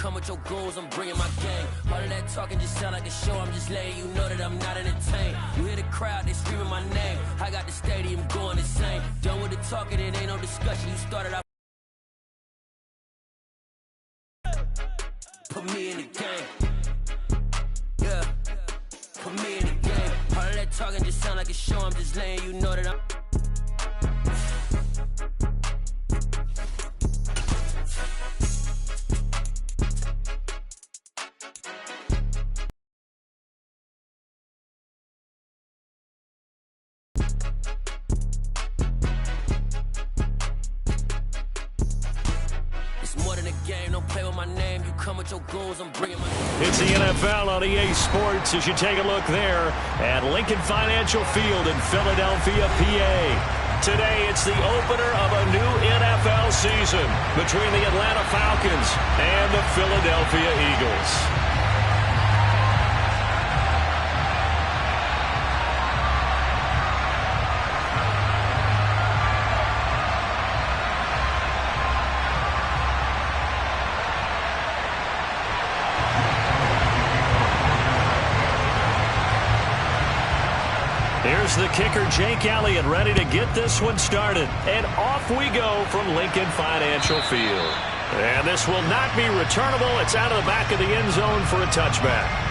come with your goons, I'm bringing my gang. All of that talking just sound like a show, I'm just letting you know that I'm not entertained. You hear the crowd, they screaming my name. I got the stadium going insane. Done with the talking, it ain't no discussion. You started out. Put me in the game. Yeah. Put me in the game. All of that talking just sound like a show, I'm just letting you know that I'm. It's the NFL on EA Sports as you take a look there at Lincoln Financial Field in Philadelphia, PA. Today, it's the opener of a new NFL season between the Atlanta Falcons and the Philadelphia Eagles. Here's the kicker, Jake Elliott, ready to get this one started. And off we go from Lincoln Financial Field. And this will not be returnable. It's out of the back of the end zone for a touchback.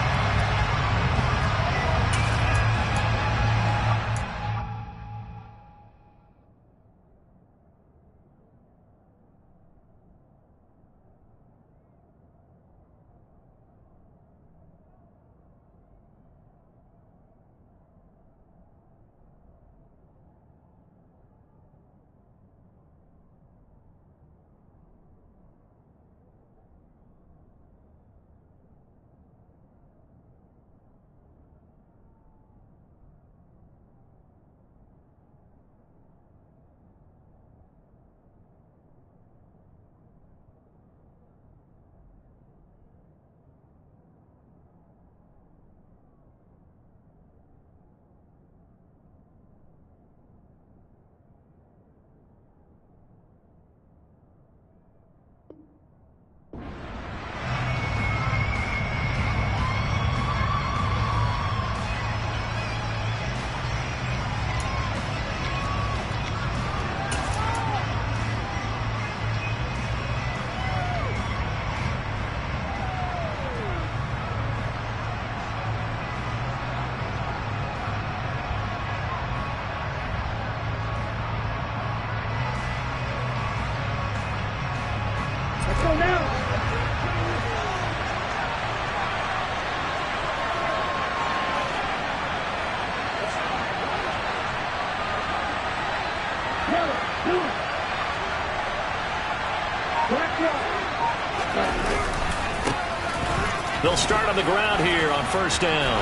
They'll start on the ground here on first down.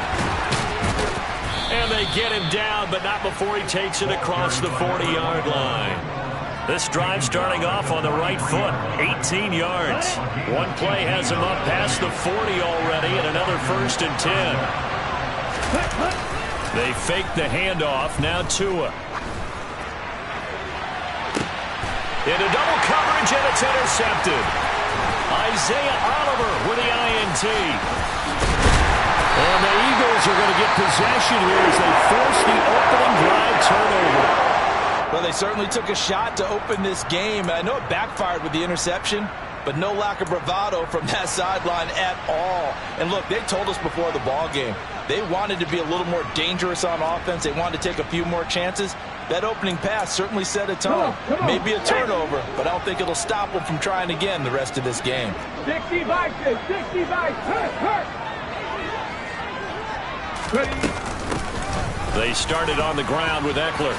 And they get him down, but not before he takes it across the 40-yard line. This drive starting off on the right foot, 18 yards. One play has him up past the 40 already, and another 1st and 10. They fake the handoff, now Tua. Into double coverage, and it's intercepted. Isaiah Oliver with the INT. And the Eagles are going to get possession here as they force the opening drive turnover. Well, they certainly took a shot to open this game. I know it backfired with the interception, but no lack of bravado from that sideline at all. And look, they told us before the ball game, they wanted to be a little more dangerous on offense. They wanted to take a few more chances. That opening pass certainly set a tone. Maybe a turnover, but I don't think it'll stop them from trying again the rest of this game. 60 boxes, 60 boxes, hurt. They started on the ground with Eckler.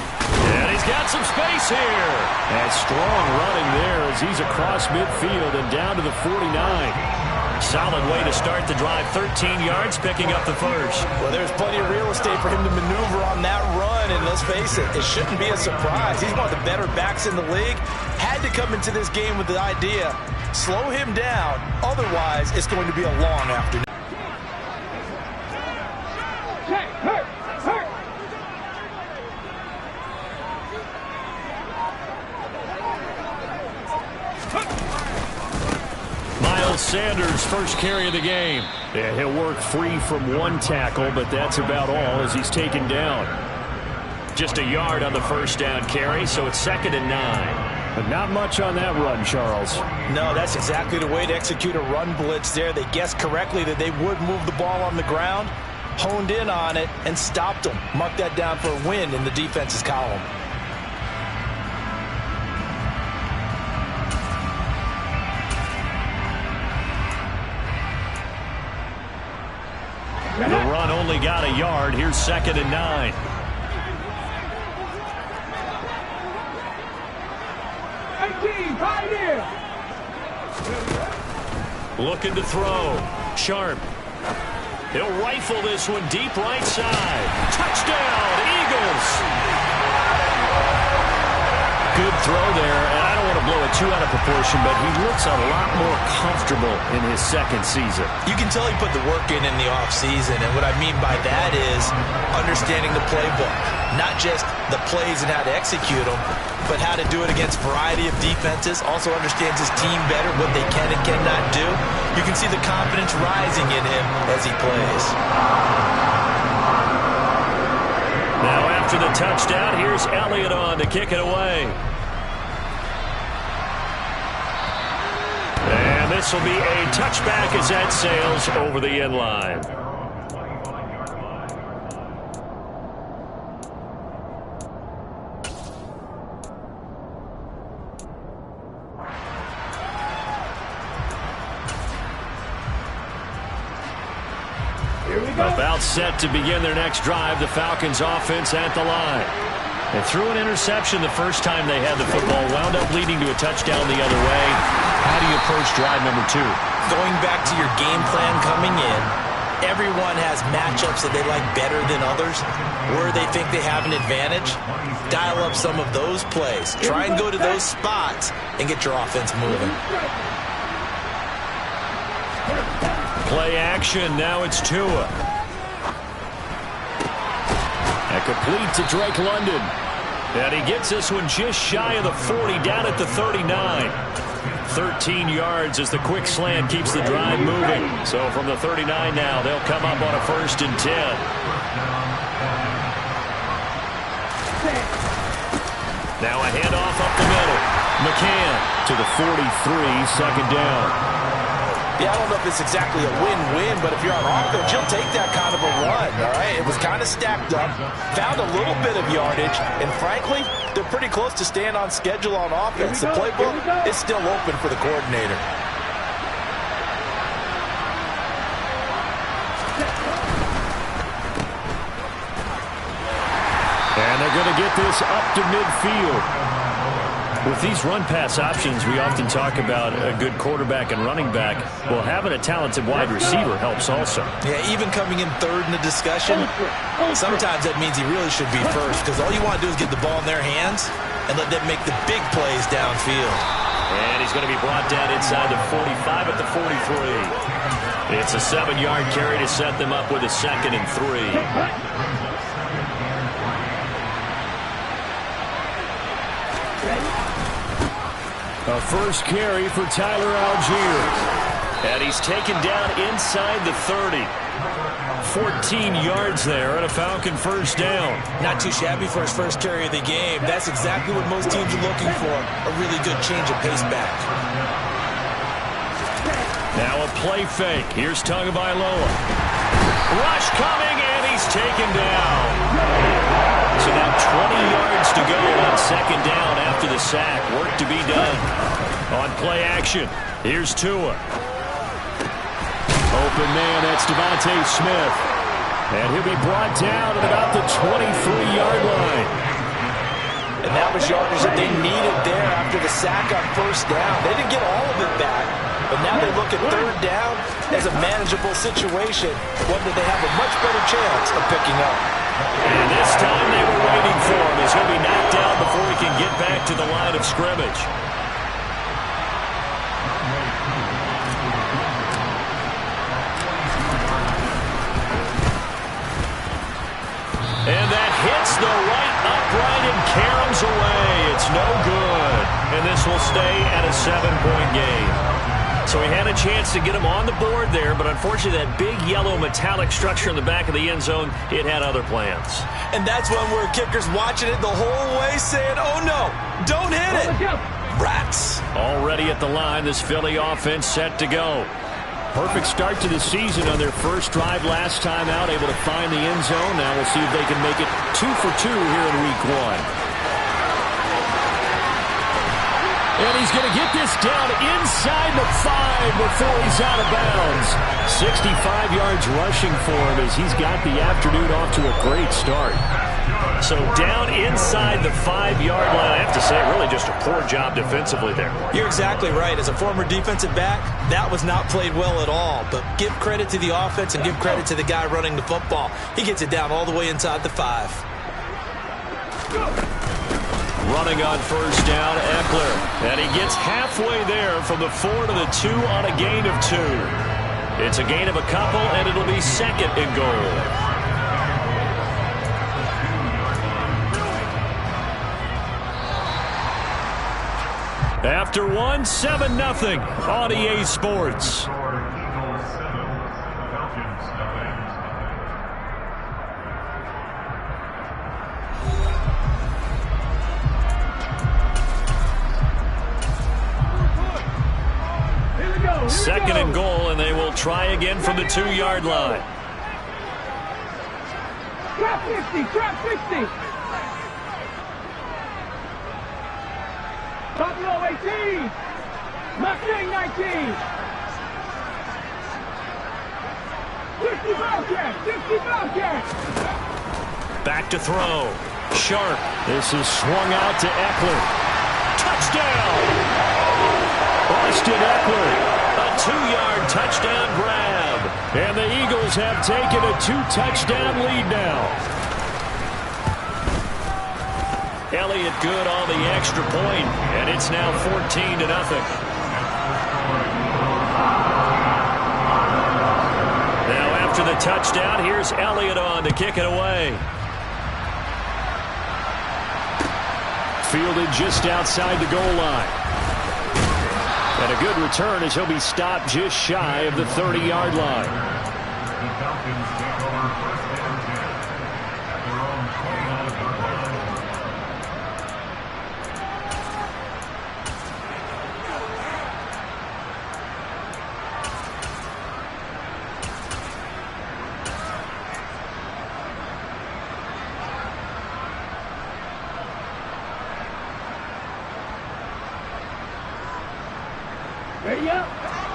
And he's got some space here. And strong running there as he's across midfield and down to the 49. Solid way to start the drive. 13 yards, picking up the first. Well, there's plenty of real estate for him to maneuver on that run, and let's face it, it shouldn't be a surprise. He's one of the better backs in the league. Had to come into this game with the idea, slow him down, otherwise it's going to be a long afternoon. Miles Sanders' first carry of the game. Yeah, he'll work free from one tackle, but that's about all as he's taken down. Just a yard on the first down carry, so it's 2nd and 9. But not much on that run, Charles. No, that's exactly the way to execute a run blitz there. They guessed correctly that they would move the ball on the ground, honed in on it, and stopped them. Mark that down for a win in the defense's column. The run only got a yard. Here's 2nd and 9. Looking to throw. Sharp. He'll rifle this one deep right side. Touchdown, Eagles! Good throw there, and I don't want to blow it too out of proportion, but he looks a lot more comfortable in his second season. You can tell he put the work in the offseason, and what I mean by that is understanding the playbook. Not just the plays and how to execute them, but how to do it against a variety of defenses. Also understands his team better, what they can and cannot do. You can see the confidence rising in him as he plays. Now after the touchdown, here's Elliott on to kick it away. And this will be a touchback as that sails over the end line. About set to begin their next drive, the Falcons offense at the line. They threw an interception the first time they had the football, wound up leading to a touchdown the other way. How do you approach drive number 2? Going back to your game plan coming in, everyone has matchups that they like better than others, where they think they have an advantage. Dial up some of those plays. Try and go to those spots and get your offense moving. Play action, now it's Tua. And complete to Drake London. And he gets this one just shy of the 40, down at the 39. 13 yards as the quick slant keeps the drive moving. So from the 39 now, they'll come up on a 1st and 10. Now a handoff up the middle. McCann to the 43, 2nd down. Yeah, I don't know if it's exactly a win-win, but if you're on offense, you'll take that kind of a run, all right? It was kind of stacked up, found a little bit of yardage, and frankly, they're pretty close to staying on schedule on offense. The playbook is still open for the coordinator. And they're going to get this up to midfield. With these run-pass options, we often talk about a good quarterback and running back. Well, having a talented wide receiver helps also. Yeah, even coming in 3rd in the discussion, sometimes that means he really should be 1st, because all you want to do is get the ball in their hands and let them make the big plays downfield. And he's going to be brought down inside the 45 at the 43. It's a 7-yard carry to set them up with a 2nd and 3. A first carry for Tyler Algier. And he's taken down inside the 30. 14 yards there and a Falcon 1st down. Not too shabby for his first carry of the game. That's exactly what most teams are looking for. A really good change of pace back. Now a play fake. Here's Tagovailoa. Rush coming, and he's taken down. So now 20 yards to go on 2nd down after the sack. Work to be done. On play action, here's Tua. Open man, that's Devontae Smith. And he'll be brought down at about the 23-yard line. And that was yardage that they needed there after the sack on 1st down. They didn't get all of it back, but now they look at 3rd down as a manageable situation, one that they have a much better chance of picking up. And this time they were waiting for him as he'll be knocked down before he can get back to the line of scrimmage. And that hits the right upright and caroms away. It's no good. And this will stay at a 7-point game. So he had a chance to get him on the board there, but unfortunately that big yellow metallic structure in the back of the end zone, it had other plans. And that's when we're kickers watching it the whole way saying, oh no, don't hit it. Rats. Already at the line, this Philly offense set to go. Perfect start to the season on their first drive last time out, able to find the end zone. Now we'll see if they can make it 2 for 2 here in week 1. And he's going to get this down inside the 5 before he's out of bounds. 65 yards rushing for him as he's got the afternoon off to a great start. So down inside the 5-yard line. I have to say, really just a poor job defensively there. You're exactly right. As a former defensive back, that was not played well at all. But give credit to the offense and give credit to the guy running the football. He gets it down all the way inside the 5. Running on first down, Eckler. And he gets halfway there from the 4 to the 2 on a gain of 2. It's a gain of a couple, and it'll be second and goal. After 1, 7-0 on EA Sports. Second and goal, and they will try again from the 2-yard line. Trap 50, trap 50. Buffalo 18. Mustang 19. 50 Bobcat, 50 Bobcat. Back to throw. Sharp. This is swung out to Eckler. Touchdown! Austin Eckler. A 2-yard touchdown grab. And the Eagles have taken a 2-touchdown lead now. Elliott good on the extra point, and it's now 14-0. Now after the touchdown, here's Elliott on to kick it away. Fielded just outside the goal line. And a good return as he'll be stopped just shy of the 30-yard line.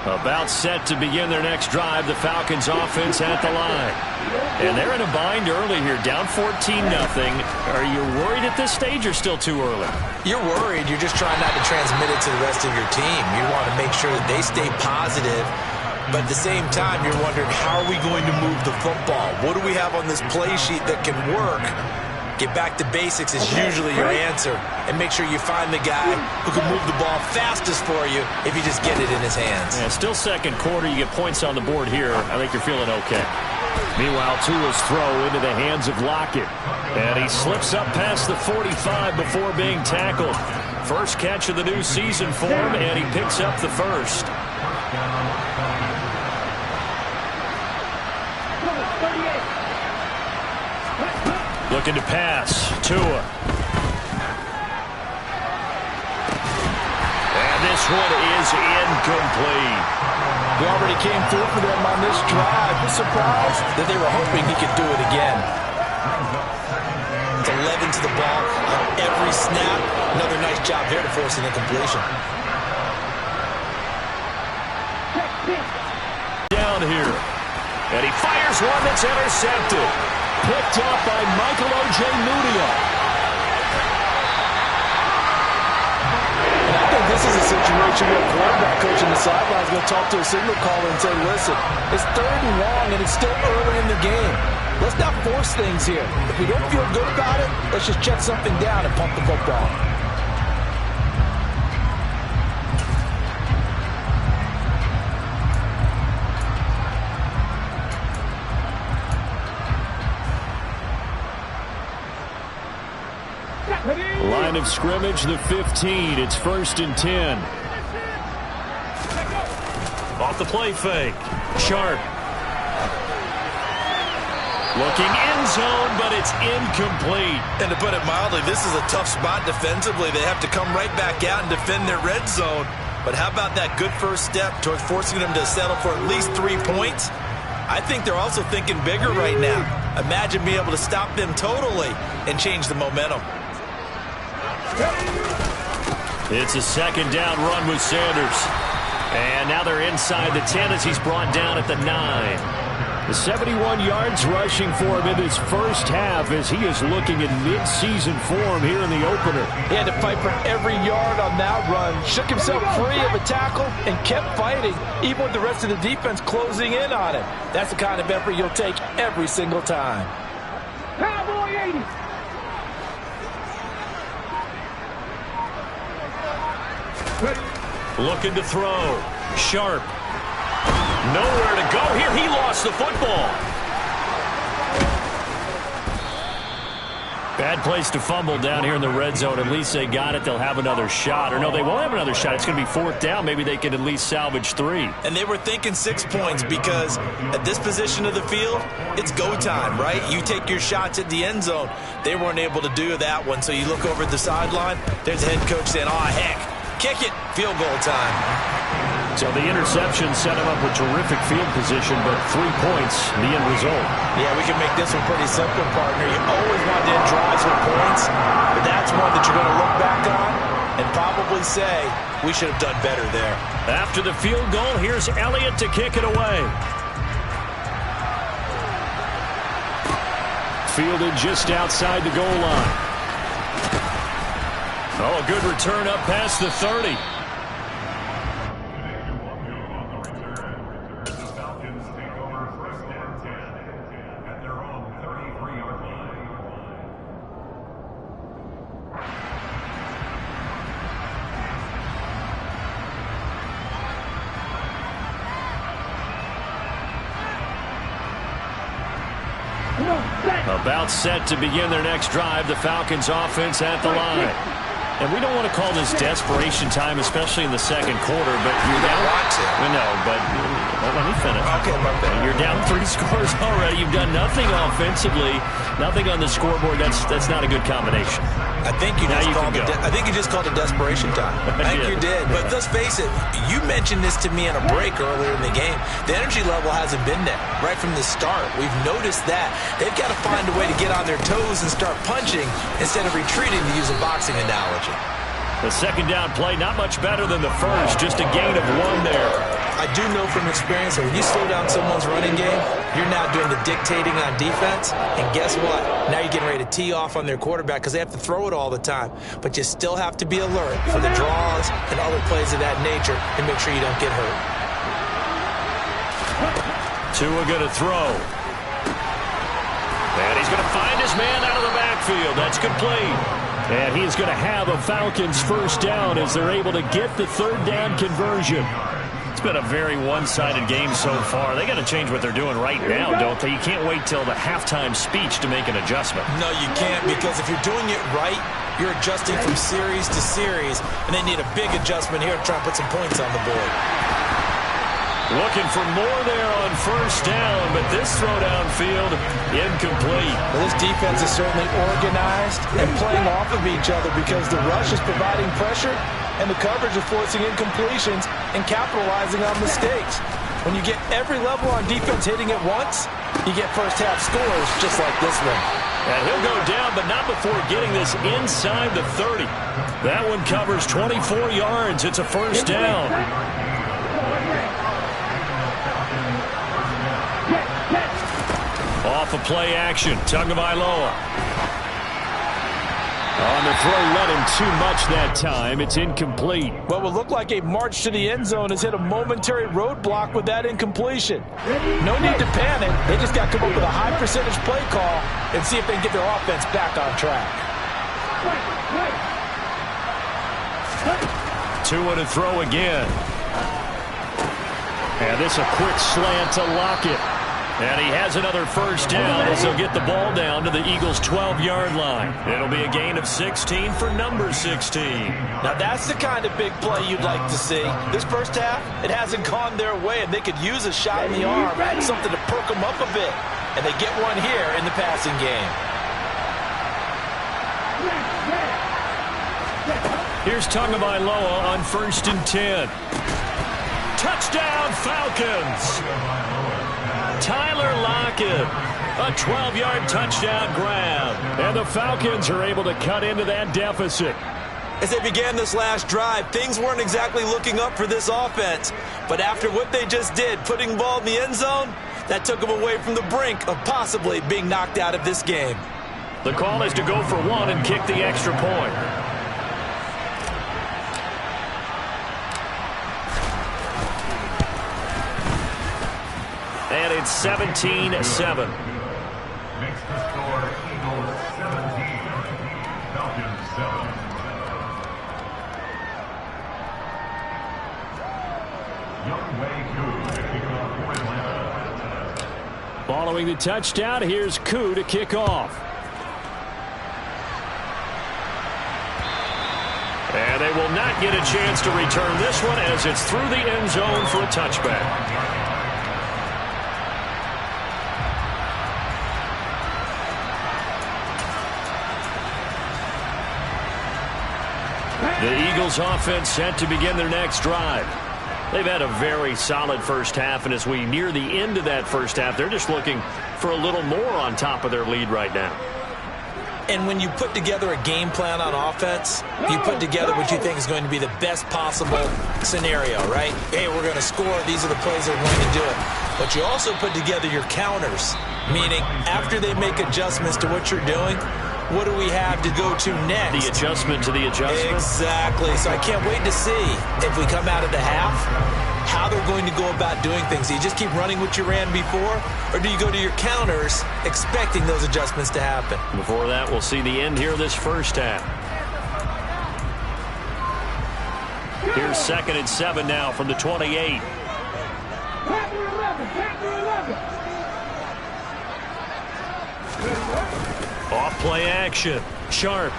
About set to begin their next drive. The Falcons offense at the line. And they're in a bind early here, down 14-0. Are you worried at this stage or still too early? You're worried. You're just trying not to transmit it to the rest of your team. You want to make sure that they stay positive. But at the same time, you're wondering, how are we going to move the football? What do we have on this play sheet that can work? Get back to basics is usually your answer. And make sure you find the guy who can move the ball fastest for you if you just get it in his hands. Yeah, still second quarter. You get points on the board here. I think you're feeling okay. Meanwhile, Tua's throw into the hands of Lockett. And he slips up past the 45 before being tackled. First catch of the new season for him, and he picks up the first. Looking to pass. Tua. And this one is incomplete. We already came through for them on this drive. I'm surprised that they were hoping he could do it again. It's 11 to the ball on every snap. Another nice job there to force an incompletion. Down here. And he fires one that's intercepted. Picked up by Michael O.J. Mudia. And I think this is a situation where a quarterback coach in the sideline is going to talk to a signal caller and say, listen, it's 3rd and long and it's still early in the game. Let's not force things here. If we don't feel good about it, let's just check something down and pump the football. Line of scrimmage, the 15. It's 1st and 10. the play fake. Sharp. Looking end zone, but it's incomplete. And to put it mildly, this is a tough spot defensively. They have to come right back out and defend their red zone. But how about that good first step towards forcing them to settle for at least 3 points? I think they're also thinking bigger right now. Imagine being able to stop them totally and change the momentum. It's a second down run with Sanders. And now they're inside the 10 as he's brought down at the 9. The 71 yards rushing for him in this first half as he is looking in mid-season form here in the opener. He had to fight for every yard on that run. Shook himself free of a tackle and kept fighting, even with the rest of the defense closing in on him. That's the kind of effort you'll take every single time. Cowboy 80. Looking to throw. Sharp. Nowhere to go here. He lost the football. Bad place to fumble down here in the red zone. At least they got it. They'll have another shot. Or no, they won't have another shot. It's going to be fourth down. Maybe they can at least salvage 3. And they were thinking 6 points because at this position of the field, it's go time, right? You take your shots at the end zone. They weren't able to do that one. So you look over at the sideline. There's the head coach saying, oh, heck, kick it. Field goal time. So the interception set him up with terrific field position, but 3 points, the end result. Yeah, we can make this one pretty simple, partner. You always want to end drives with points, but that's one that you're going to look back on and probably say, we should have done better there. After the field goal, here's Elliott to kick it away. Fielded just outside the goal line. Oh, a good return up past the 30. About set to begin their next drive. The Falcons offense at the line. And we don't want to call this desperation time, especially in the second quarter, but you're down. No, but let me finish. Okay, you're down 3 scores already. You've done nothing offensively, nothing on the scoreboard. That's not a good combination. I think you just called it desperation time. I think you did. But let's face it, you mentioned this to me in a break earlier in the game. The energy level hasn't been there right from the start. We've noticed that. They've got to find a way to get on their toes and start punching instead of retreating, to use a boxing analogy. The second down play, not much better than the first, just a gain of 1 there. I do know from experience that when you slow down someone's running game, you're now doing the dictating on defense. And guess what? Now you're getting ready to tee off on their quarterback because they have to throw it all the time. But you still have to be alert for the draws and other plays of that nature and make sure you don't get hurt. Tua going to throw. And he's going to find his man out of the backfield. That's complete. And he's going to have a Falcons first down as they're able to get the third down conversion. It's been a very one-sided game so far. They got to change what they're doing right now, don't they? You can't wait till the halftime speech to make an adjustment. No, you can't, because if you're doing it right, you're adjusting from series to series, and they need a big adjustment here to try and put some points on the board. Looking for more there on first down, but this throw downfield, incomplete. Well, this defense is certainly organized and playing off of each other because the rush is providing pressure and the coverage is forcing incompletions and capitalizing on mistakes. When you get every level on defense hitting at once, you get first-half scores just like this one. And he'll go down, but not before getting this inside the 30. That one covers 24 yards. It's a first down. Off of play action, Tagovailoa. On the throw, led him too much that time. It's incomplete. What would look like a march to the end zone has hit a momentary roadblock with that incompletion. No need to panic. They just got to come up with a high percentage play call and see if they can get their offense back on track. Tua to throw again. And this a quick slant to Lockett. And he has another first down as he'll get the ball down to the Eagles' 12-yard line. It'll be a gain of 16 for number 16. Now that's the kind of big play you'd like to see. This first half, it hasn't gone their way, and they could use a shot in the arm, something to perk them up a bit. And they get one here in the passing game. Here's Tagovailoa on 1st and 10. Touchdown, Falcons! Tyler Lockett, a 12-yard touchdown grab. And the Falcons are able to cut into that deficit. As they began this last drive, things weren't exactly looking up for this offense. But after what they just did, putting the ball in the end zone, that took them away from the brink of possibly being knocked out of this game. The call is to go for one and kick the extra point. And it's 17-7. Makes the score Eagles 17, Falcons 7. Following the touchdown, here's Koo to kick off. And they will not get a chance to return this one as it's through the end zone for a touchback. The Eagles offense set to begin their next drive. They've had a very solid first half, and as we near the end of that first half, they're just looking for a little more on top of their lead right now. And when you put together a game plan on offense, you put together what you think is going to be the best possible scenario, right? Hey, we're going to score. These are the plays that are going to do it. But you also put together your counters, meaning after they make adjustments to what you're doing, what do we have to go to next? The adjustment to the adjustment? Exactly. So I can't wait to see if we come out of the half, how they're going to go about doing things. Do you just keep running what you ran before, or do you go to your counters expecting those adjustments to happen? Before that, we'll see the end here of this first half. Here's 2nd and 7 now from the 28. Off play action. Sharp.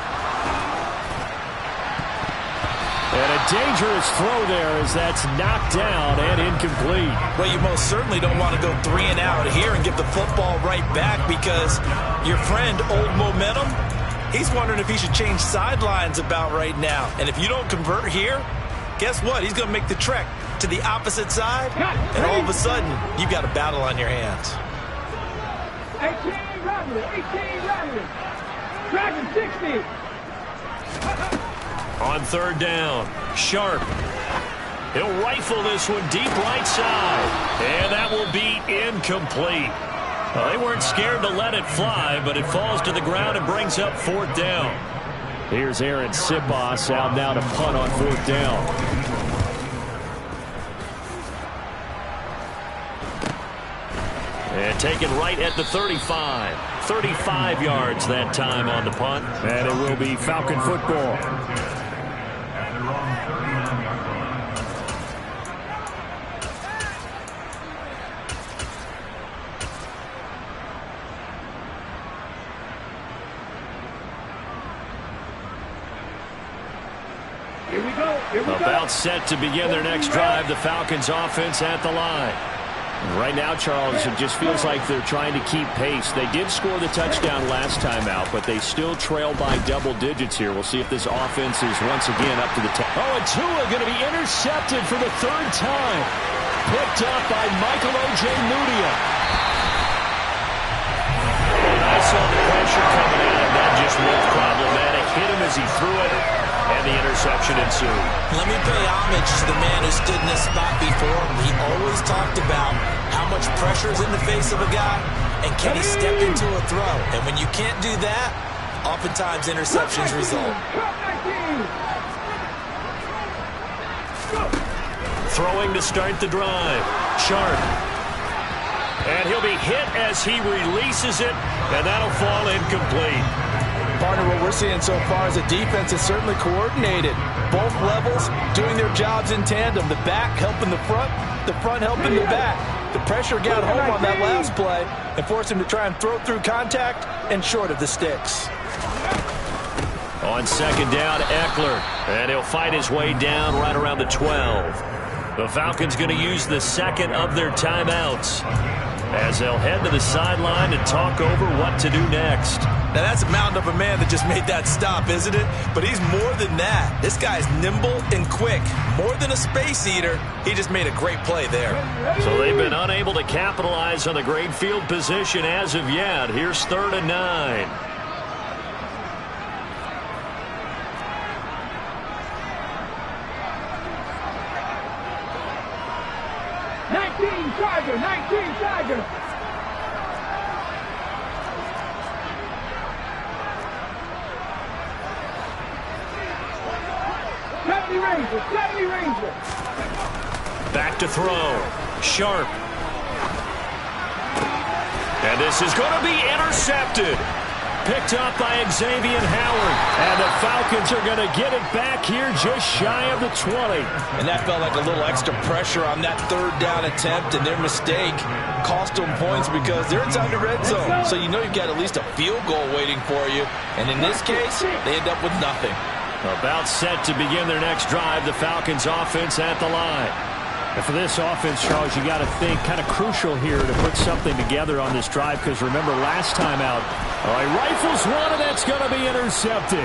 And a dangerous throw there as that's knocked down and incomplete. Well, you most certainly don't want to go 3 and out here and give the football right back because your friend, Old Momentum, he's wondering if he should change sidelines about right now. And if you don't convert here, guess what? He's going to make the trek to the opposite side, and all of a sudden, you've got a battle on your hands. 18 Rattler. Dragon 60. On 3rd down, Sharp. He'll rifle this one deep right side. And that will be incomplete. Well, they weren't scared to let it fly, but it falls to the ground and brings up 4th down. Here's Aaron Sibos out now to punt on 4th down. And taken right at the 35. 35 yards that time on the punt. And it will be Falcon football. At their own 39-yard line. Here we go. About set to begin their next drive. The Falcons offense at the line. Right now, Charles, it just feels like they're trying to keep pace. They did score the touchdown last time out, but they still trail by double digits here. We'll see if this offense is once again up to the task. Oh, and Tua going to be intercepted for the 3rd time. Picked up by Michael O.J. Mudia. And I saw the pressure coming out, and that just looked problematic. Hit him as he threw it, and the interception ensued. Let me pay homage to the man who stood in this spot before. He always talked about how much pressure is in the face of a guy, and can he step into a throw? And when you can't do that, oftentimes interceptions result. Throwing to start the drive. Sharp. And he'll be hit as he releases it, and that'll fall incomplete. Partner, what we're seeing so far is a defense that's certainly coordinated. Both levels doing their jobs in tandem. The back helping the front helping the back. The pressure got home on that last play and forced him to try and throw through contact and short of the sticks. On second down, Eckler, and he'll fight his way down right around the 12. The Falcons going to use the second of their timeouts as they'll head to the sideline and talk over what to do next. Now that's a mountain of a man that just made that stop, isn't it? But he's more than that. This guy's nimble and quick. More than a space eater, he just made a great play there. So they've been unable to capitalize on the great field position as of yet. Here's 3rd and 9. Tiger, 19 Tiger. Seventy Ranger. Back to throw. Sharp. And this is going to be intercepted. Picked up by Xavier Howard. And the Falcons are going to get it back here just shy of the 20. And that felt like a little extra pressure on that 3rd down attempt, and their mistake cost them points because they're inside the red zone. So you know you've got at least a field goal waiting for you. And in this case, they end up with nothing. About set to begin their next drive, the Falcons offense at the line. And for this offense, Charles, you got to think kind of crucial here to put something together on this drive because remember last time out, he rifles one and that's going to be intercepted.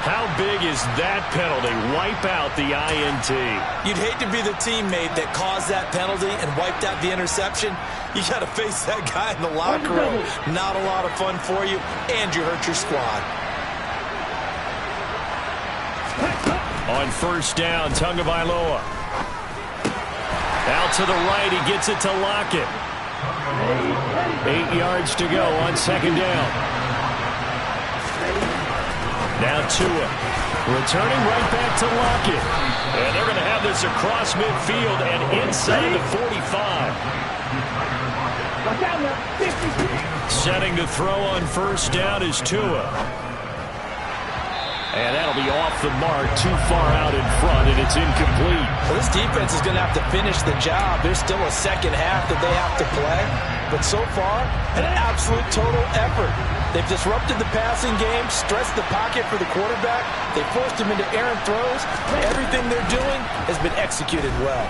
How big is that penalty? Wipe out the INT. You'd hate to be the teammate that caused that penalty and wiped out the interception. You got to face that guy in the locker room. Not a lot of fun for you, and you hurt your squad. On 1st down, Tagovailoa. Out to the right, he gets it to Lockett. 8 yards to go on 2nd down. Now Tua, returning right back to Lockett. And they're going to have this across midfield and inside the 45. Setting to throw on 1st down is Tua. And that'll be off the mark, too far out in front, and it's incomplete. Well, this defense is going to have to finish the job. There's still a second half that they have to play. But so far, an absolute total effort. They've disrupted the passing game, stressed the pocket for the quarterback. They forced him into errant throws. Everything they're doing has been executed well.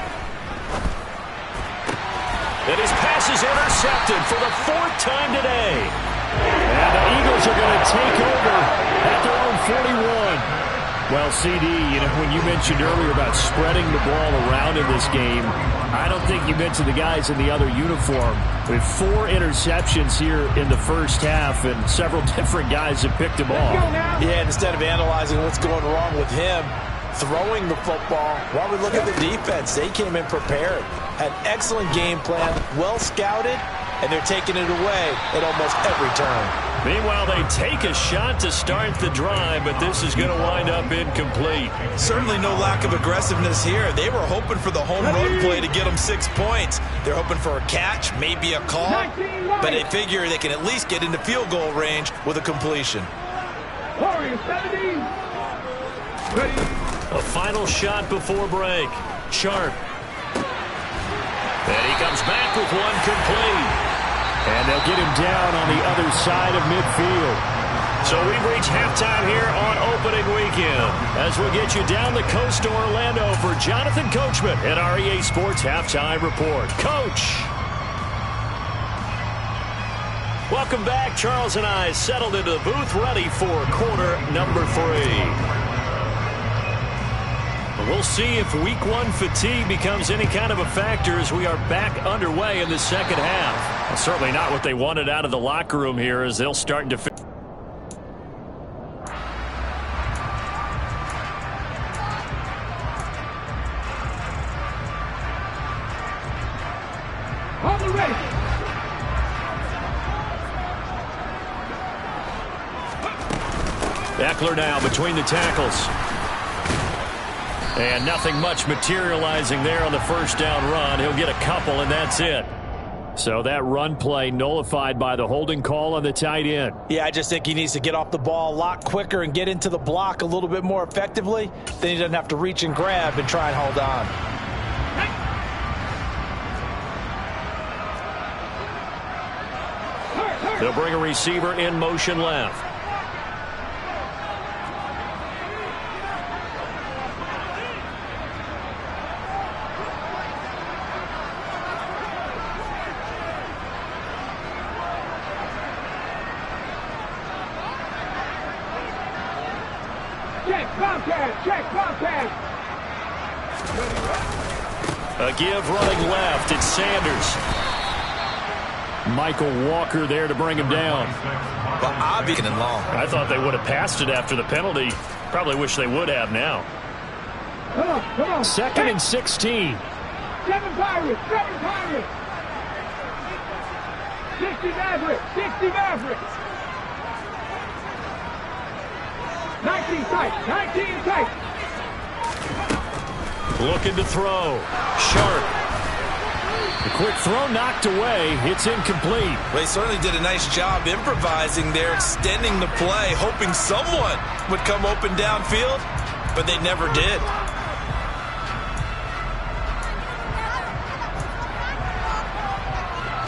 And his pass is intercepted for the 4th time today. And the Eagles are going to take over at their own 41. Well, CD, when you mentioned earlier about spreading the ball around in this game, I don't think you mentioned the guys in the other uniform. With 4 interceptions here in the first half, and several different guys have picked them off. Yeah, and instead of analyzing what's going wrong with him, throwing the football, while we look at the defense, they came in prepared. Had an excellent game plan, well scouted, and they're taking it away at almost every turn. Meanwhile, they take a shot to start the drive, but this is going to wind up incomplete. Certainly no lack of aggressiveness here. They were hoping for the home run play to get them 6 points. They're hoping for a catch, maybe a call, but they figure they can at least get into field goal range with a completion. A final shot before break. Sharp. And he comes back with one complete. And they'll get him down on the other side of midfield. So we've reached halftime here on opening weekend as we get you down the coast to Orlando for Jonathan Coachman at our EA Sports Halftime Report. Coach! Welcome back. Charles and I settled into the booth ready for quarter number 3. We'll see if week 1 fatigue becomes any kind of a factor as we are back underway in the second half. Well, certainly not what they wanted out of the locker room here as they'll start to Eckler now between the tackles. And nothing much materializing there on the 1st down run. He'll get a couple, and that's it. So that run play nullified by the holding call on the tight end. Yeah, I just think he needs to get off the ball a lot quicker and get into the block a little bit more effectively. Then he doesn't have to reach and grab and try and hold on. They'll bring a receiver in motion left. Check, contact. A give running left. It's Sanders. Michael Walker there to bring him down. Well, obviously and long. I thought they would have passed it after the penalty. Probably wish they would have now. Come on. 2nd and 16. 7 Pirates. 60 Mavericks. 19 tight. Looking to throw. Sharp. The quick throw knocked away. It's incomplete. They certainly did a nice job improvising there, extending the play, hoping someone would come open downfield, but they never did.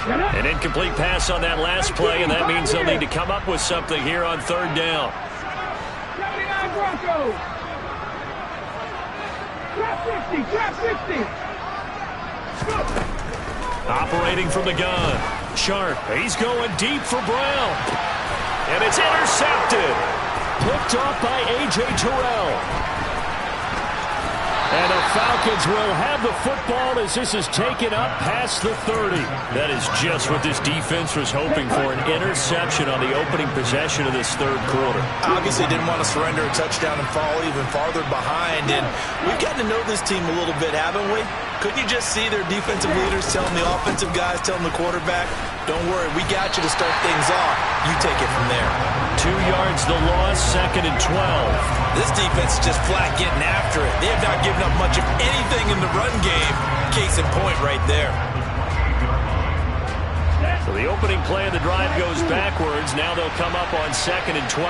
An incomplete pass on that last play, and that means they'll need to come up with something here on 3rd down. 79 Broncos. Trap 60. Operating from the gun. Sharp. He's going deep for Brown. And it's intercepted. Picked off by A.J. Terrell. And the Falcons will have the football as this is taken up past the 30. That is just what this defense was hoping for, an interception on the opening possession of this 3rd quarter. Obviously didn't want to surrender a touchdown and fall even farther behind. And we've gotten to know this team a little bit, haven't we? Couldn't you just see their defensive leaders telling the offensive guys, telling the quarterback, don't worry, we got you to start things off. You take it from there. 2 yards the loss, 2nd and 12. This defense is just flat getting after it. They have not given up much of anything in the run game. Case in point right there. So the opening play of the drive goes backwards. Now they'll come up on 2nd and 12.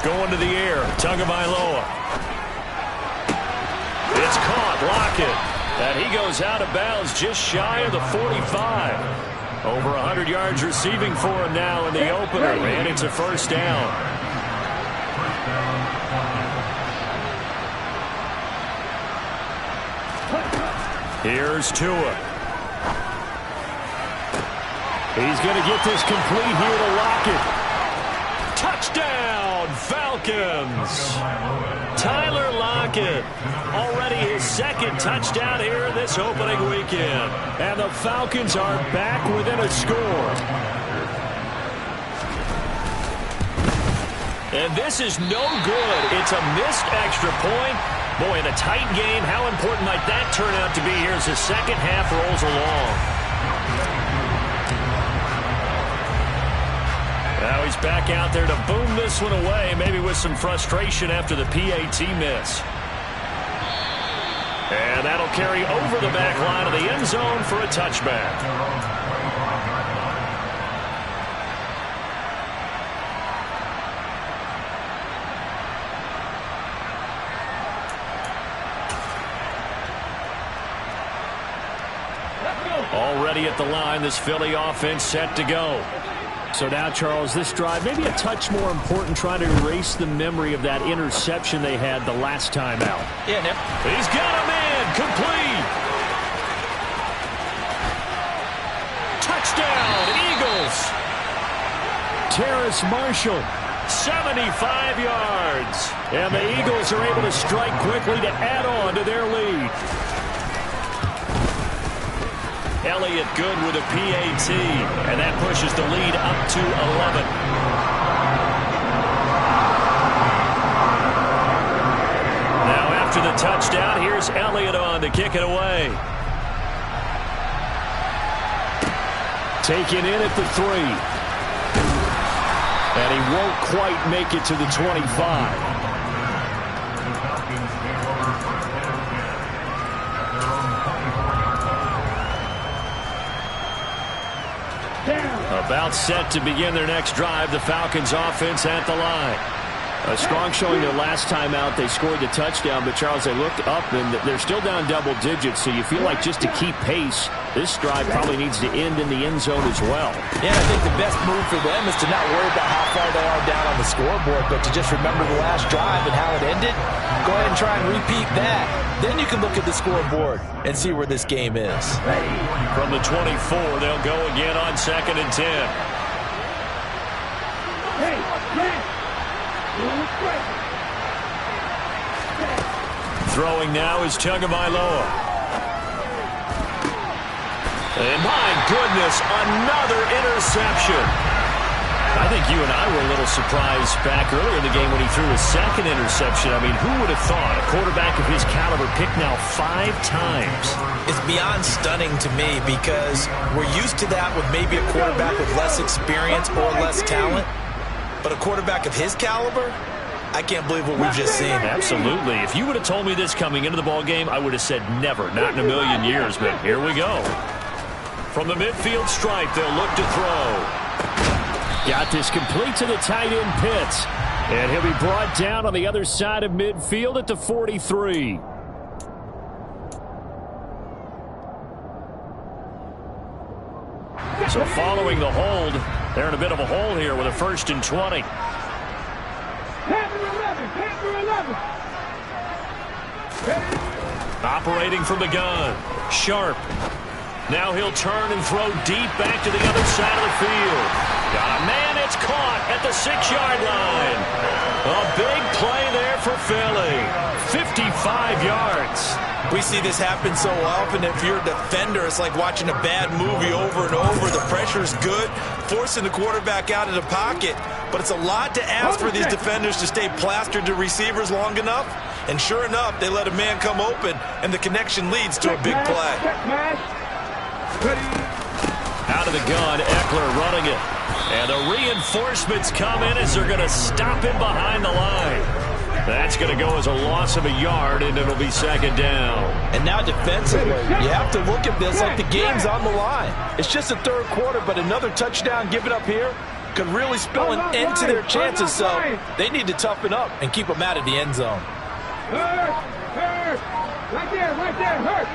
Going to the air, Tagovailoa. It's caught, Lockett. And he goes out of bounds just shy of the 45. Over 100 yards receiving for him now in the opener, and it's a 1st down. Here's Tua. He's going to get this complete here to Lockett. Touchdown, Falcons! Tyler Lockett, already his 2nd touchdown here this opening weekend. And the Falcons are back within a score. And this is no good. It's a missed extra point. Boy, in a tight game, how important might that turn out to be here as the 2nd half rolls along? Now he's back out there to boom this one away, maybe with some frustration after the PAT miss. And that'll carry over the back line of the end zone for a touchback. Already at the line, this Philly offense set to go. So now, Charles, this drive maybe a touch more important, trying to erase the memory of that interception they had the last time out. Yeah, he's got a man complete. Touchdown, Eagles. Terrace Marshall, 75 yards. And the Eagles are able to strike quickly to add on to their lead. Elliott good with a PAT, and that pushes the lead up to 11. Now after the touchdown, here's Elliott on to kick it away. Taken in at the 3. And he won't quite make it to the 25. About set to begin their next drive, the Falcons offense at the line. A strong showing their last time out. They scored the touchdown, but Charles, they look up and they're still down double digits, so you feel like just to keep pace, this drive probably needs to end in the end zone as well. Yeah, I think the best move for them is to not worry about how far they are down on the scoreboard, but to just remember the last drive and how it ended. Go ahead and try and repeat that. Then you can look at the scoreboard and see where this game is. From the 24, they'll go again on 2nd and 10. Throwing now is Tagovailoa. And my goodness, another interception. I think you and I were a little surprised back earlier in the game when he threw his second interception. I mean, who would have thought a quarterback of his caliber picked now 5 times? It's beyond stunning to me because we're used to that with maybe a quarterback with less experience or less talent. But a quarterback of his caliber, I can't believe what we've just seen. Absolutely. If you would have told me this coming into the ball game, I would have said never, not in a million years. But here we go. From the midfield stripe, they'll look to throw. Got this complete to the tight end Pitts. And he'll be brought down on the other side of midfield at the 43. So following the hold, they're in a bit of a hole here with a 1st and 20. Operating from the gun. Sharp. Now he'll turn and throw deep back to the other side of the field. Got a man, it's caught at the 6-yard line. A big play there for Philly. 55 yards. We see this happen so often. If you're a defender, it's like watching a bad movie over and over. The pressure's good, forcing the quarterback out of the pocket. But it's a lot to ask for these defenders to stay plastered to receivers long enough. And sure enough, they let a man come open, and the connection leads to a big play. Out of the gun, Eckler running it. And the reinforcements come in as they're going to stop him behind the line. That's going to go as a loss of a yard, and it'll be 2nd down. And now defensively, you have to look at this like the game's on the line. It's just the 3rd quarter, but another touchdown given up here could really spell an end to their chances, so they need to toughen up and keep them out of the end zone. Hurt! Right there, hurt!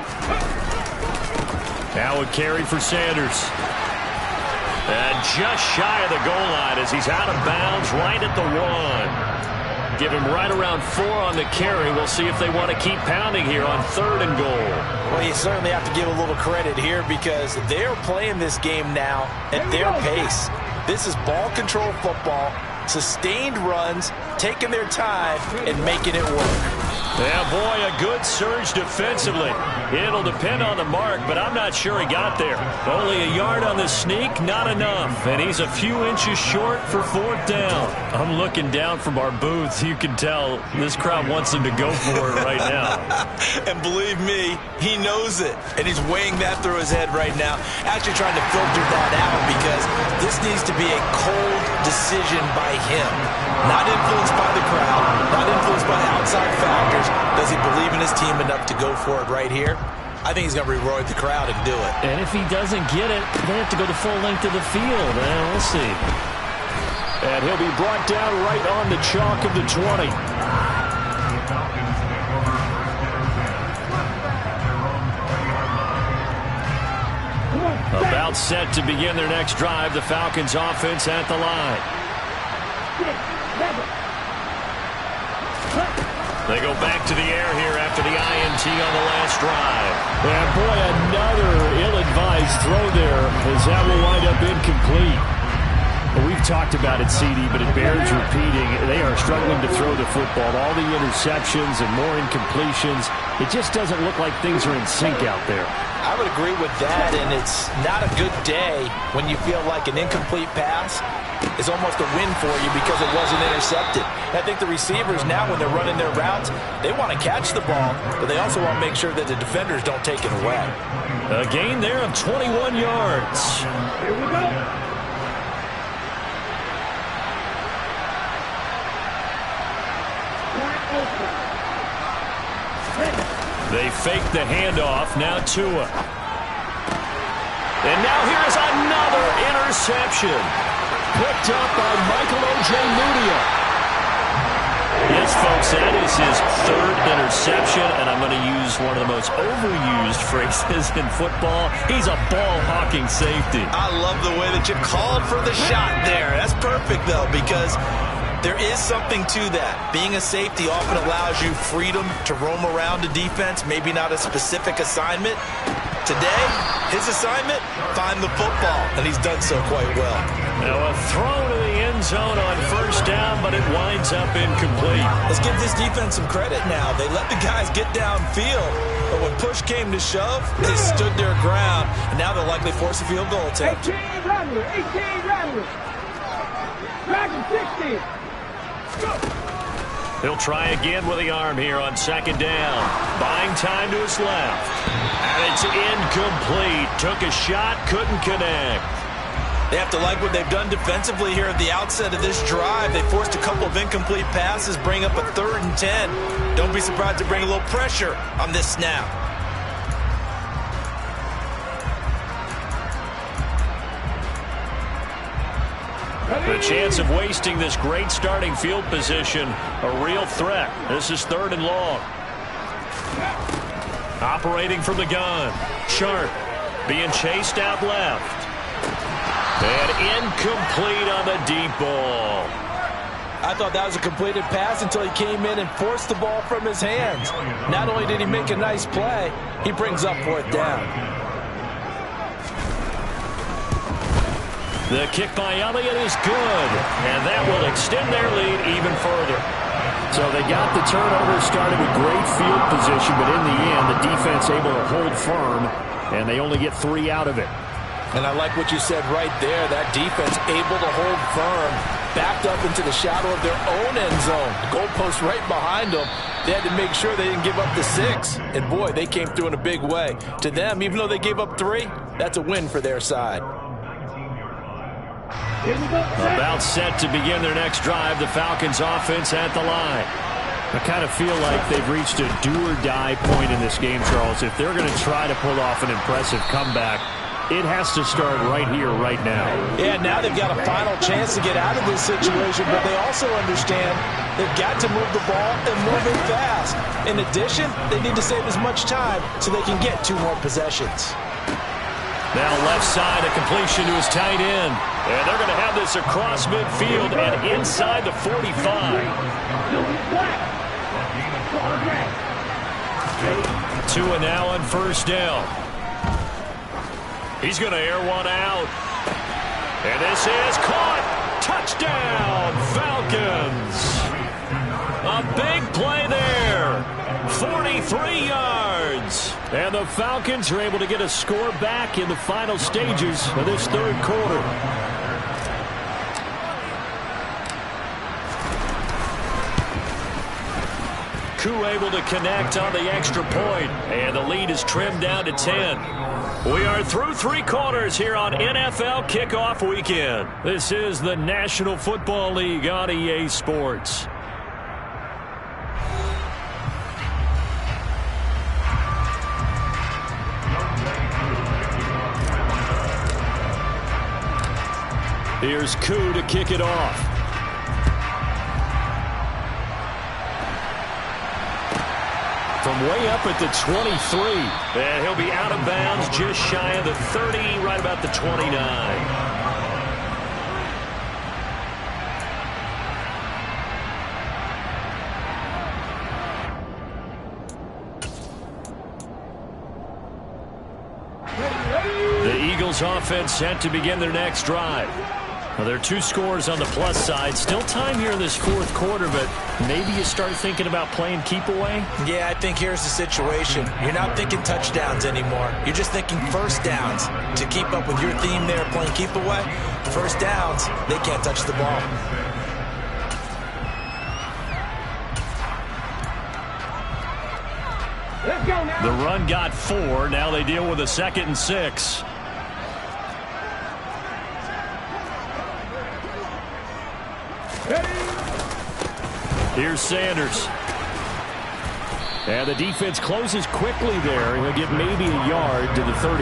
Now a carry for Sanders. And just shy of the goal line as he's out of bounds right at the 1. Give him right around 4 on the carry. We'll see if they want to keep pounding here on 3rd and goal. Well, you certainly have to give a little credit here because they're playing this game now at their pace. This is ball control football, sustained runs, taking their time, and making it work. Yeah, boy, a good surge defensively. It'll depend on the mark, but I'm not sure he got there. Only a yard on the sneak, not enough. And he's a few inches short for 4th down. I'm looking down from our booths. You can tell this crowd wants him to go for it right now. And believe me, he knows it. And he's weighing that through his head right now. Actually trying to filter that out because this needs to be a cold decision by him. Not influenced by the crowd, not influenced by outside factors. Does he believe in his team enough to go for it right here? I think he's going to reward the crowd and do it. And if he doesn't get it, they have to go the full length of the field. We'll see. And he'll be brought down right on the chalk of the 20. About set to begin their next drive. The Falcons offense at the line. They go back to the air here after the INT on the last drive. And boy, another ill-advised throw there as that will wind up incomplete. Well, we've talked about it, CD, but it bears repeating. They are struggling to throw the football. All the interceptions and more incompletions. It just doesn't look like things are in sync out there. I would agree with that, and it's not a good day when you feel like an incomplete pass is almost a win for you because it wasn't intercepted. And I think the receivers now, when they're running their routes, they want to catch the ball, but they also want to make sure that the defenders don't take it away. A gain there of 21 yards. Here we go. They fake the handoff. Now Tua. And now here's another interception. Picked up by Michael O.J. Mudia. Yes, folks, that is his third interception, and I'm going to use one of the most overused phrases in football. He's a ball-hawking safety. I love the way that you called for the shot there. That's perfect, though, because there is something to that. Being a safety often allows you freedom to roam around the defense, maybe not a specific assignment. Today, his assignment, find the football, and he's done so quite well. Now a throw to the end zone on first down, but it winds up incomplete. Let's give this defense some credit now. They let the guys get downfield, but when push came to shove, they stood their ground, and now they'll likely force a field goal attempt. 18 Rattler, 18 Rattler. Dragon 60. Go. He'll try again with the arm here on second down. Buying time to his left. And it's incomplete. Took a shot, couldn't connect. They have to like what they've done defensively here at the outset of this drive. They forced a couple of incomplete passes, bring up a 3rd and 10. Don't be surprised to bring a little pressure on this snap. The chance of wasting this great starting field position, a real threat. This is 3rd and long. Operating from the gun. Sharp being chased out left. And incomplete on the deep ball. I thought that was a completed pass until he came in and forced the ball from his hands. Not only did he make a nice play, he brings up 4th down. The kick by Elliott is good, and that will extend their lead even further. So they got the turnover started with great field position, but in the end, the defense able to hold firm, and they only get 3 out of it. And I like what you said right there. That defense able to hold firm, backed up into the shadow of their own end zone. The goalpost right behind them. They had to make sure they didn't give up the 6. And, boy, they came through in a big way. To them, even though they gave up 3, that's a win for their side. About set to begin their next drive, the Falcons offense at the line. I kind of feel like they've reached a do-or-die point in this game, Charles. If they're going to try to pull off an impressive comeback, it has to start right here, right now. Yeah, now they've got a final chance to get out of this situation, but they also understand they've got to move the ball and move it fast. In addition, they need to save as much time so they can get 2 more possessions. Now left side, a completion to his tight end. And they're going to have this across midfield and inside the 45. 2 and now on first down. He's going to air one out. And this is caught. Touchdown, Falcons. A big play there. 43 yards. And the Falcons are able to get a score back in the final stages of this 3rd quarter. Koo able to connect on the extra point. And the lead is trimmed down to 10. We are through 3 quarters here on NFL Kickoff Weekend. This is the National Football League on EA Sports. Here's Koo to kick it off. From way up at the 23. And he'll be out of bounds just shy of the 30, right about the 29. The Eagles offense set to begin their next drive. Well, there are 2 scores on the plus side. Still time here in this 4th quarter, but maybe you start thinking about playing keep away? Yeah, I think here's the situation. You're not thinking touchdowns anymore. You're just thinking first downs. To keep up with your theme there, playing keep away, first downs, they can't touch the ball. Let's go now. The run got 4. Now they deal with a 2nd and 6. Here's Sanders. And the defense closes quickly there. He'll get maybe a yard to the 33.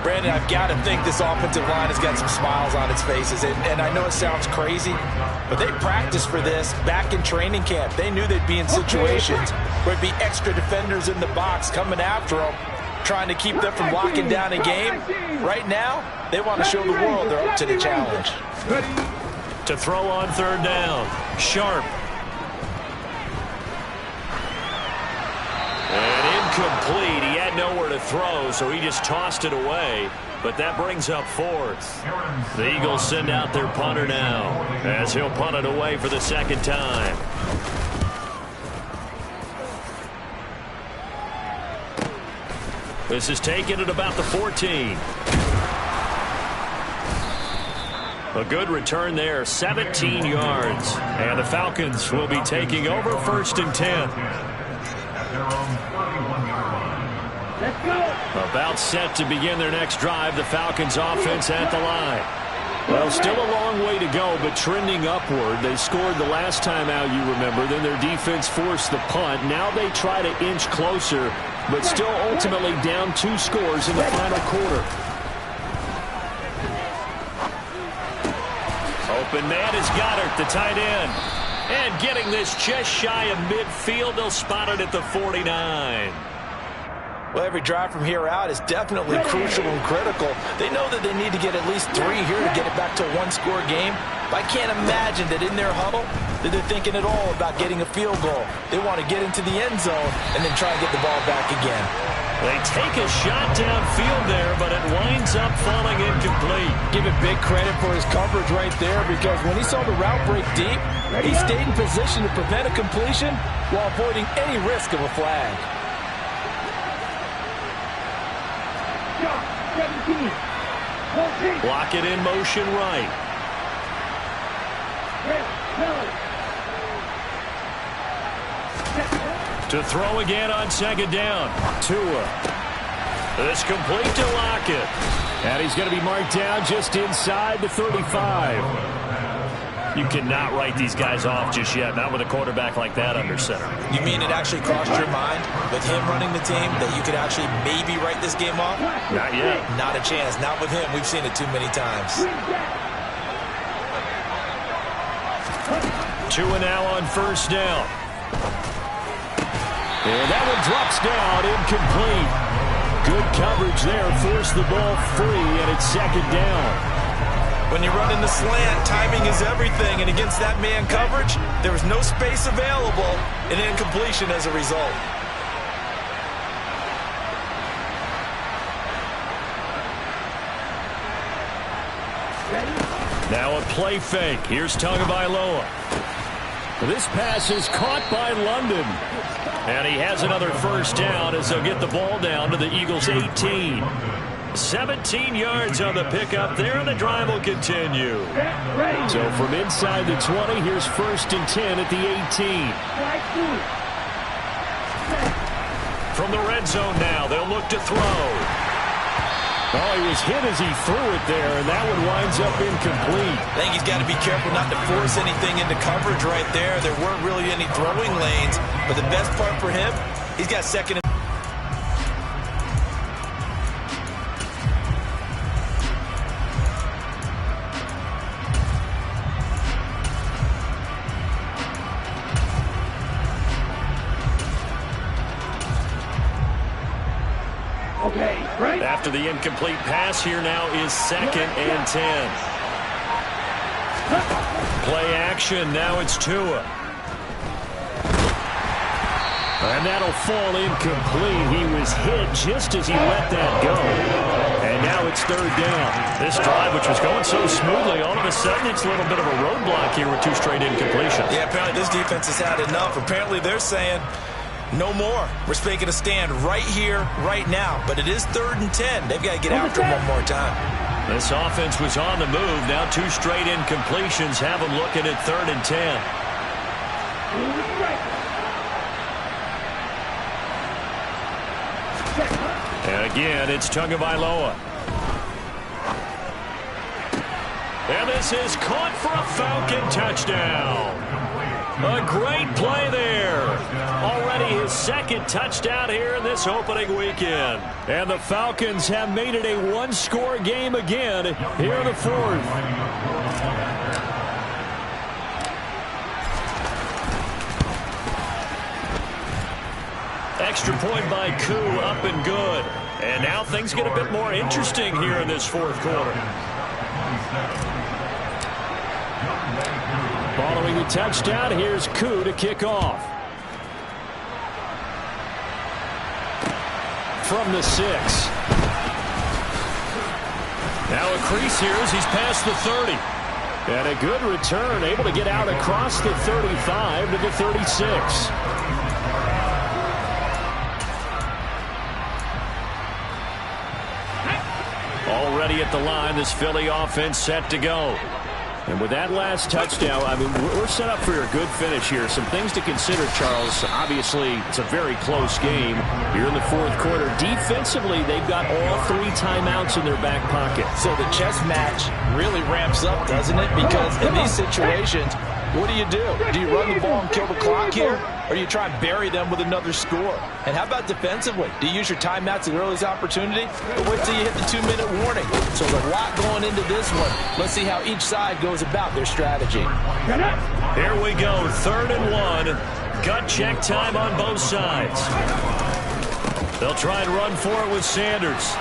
Brandon, I've got to think this offensive line has got some smiles on its faces. And I know it sounds crazy, but they practiced for this back in training camp. They knew they'd be in situations where it'd be extra defenders in the box coming after them, trying to keep them from locking down a game. Right now, they want to show the world they're up to the challenge. To throw on third down, Sharp. And incomplete. He had nowhere to throw, so he just tossed it away. But that brings up fourth. The Eagles send out their punter now, as he'll punt it away for the second time. This is taken at about the 14. A good return there, 17 yards. And the Falcons will be taking over 1st and 10. Let's go. About set to begin their next drive, the Falcons offense at the line. Well, still a long way to go, but trending upward. They scored the last time out, you remember. Then their defense forced the punt. Now they try to inch closer, but still ultimately down 2 scores in the final quarter. Open man is Goddard, the tight end. And getting this just shy of midfield, they'll spot it at the 49. Well, every drive from here out is definitely crucial and critical. They know that they need to get at least 3 here to get it back to a 1-score game. But I can't imagine that in their huddle that they're thinking at all about getting a field goal. They want to get into the end zone and then try and get the ball back again. They take a shot downfield there, but it winds up falling incomplete. Give it big credit for his coverage right there, because when he saw the route break deep, he stayed in position to prevent a completion while avoiding any risk of a flag. 17. Block it in motion right. To throw again on second down. Tua. This complete to Lockett. And he's going to be marked down just inside the 35. You cannot write these guys off just yet, not with a quarterback like that under center. You mean it actually crossed your mind with him running the team that you could actually maybe write this game off? Not yet. Not a chance. Not with him. We've seen it too many times. Tua now on first down. And that one drops down, incomplete. Good coverage there, forced the ball free, and it's second down. When you run in the slant, timing is everything, and against that man coverage, there was no space available, and incompletion as a result. Now a play fake. Here's Tagovailoa. This pass is caught by London. And he has another first down as they'll get the ball down to the Eagles' 18. 17 yards on the pickup there, and the drive will continue. So from inside the 20, here's 1st and 10 at the 18. From the red zone now, they'll look to throw. Oh, he was hit as he threw it there, and that one winds up incomplete. I think he's got to be careful not to force anything into coverage right there. There weren't really any throwing lanes, but the best part for him, he's got second and after the incomplete pass. Here now is 2nd and 10. Play action. Now it's Tua. And that'll fall incomplete. He was hit just as he let that go. And now it's 3rd down. This drive, which was going so smoothly, all of a sudden it's a little bit of a roadblock here with 2 straight incompletions. Yeah, apparently this defense has had enough. Apparently they're saying, no more. We're making a stand right here, right now. But it is 3rd and 10. They've got to get after him one more time. This offense was on the move. Now 2 straight incompletions have them looking at 3rd and 10. And again, it's Tagovailoa. And this is caught for a Falcon touchdown. A great play there. Already his second touchdown here in this opening weekend. And the Falcons have made it a one-score game again here in the fourth. Extra point by Koo, up and good. And now things get a bit more interesting here in this fourth quarter. Following the touchdown, here's Koo to kick off. From the 6. Now a crease here as he's past the 30. And a good return, able to get out across the 35 to the 36. Already at the line, this Philly offense set to go. And with that last touchdown, I mean, we're set up for a good finish here. Some things to consider, Charles. Obviously, it's a very close game here in the fourth quarter. Defensively, they've got all 3 timeouts in their back pocket. So the chess match really ramps up, doesn't it? Because in these situations, what do? Do you run the ball and kill the clock here? Or do you try and bury them with another score? And how about defensively? Do you use your timeouts at the earliest opportunity? Or wait till you hit the 2-minute warning? So there's a lot going into this one. Let's see how each side goes about their strategy. Here we go, 3rd and 1. Gut check time on both sides. They'll try and run for it with Sanders.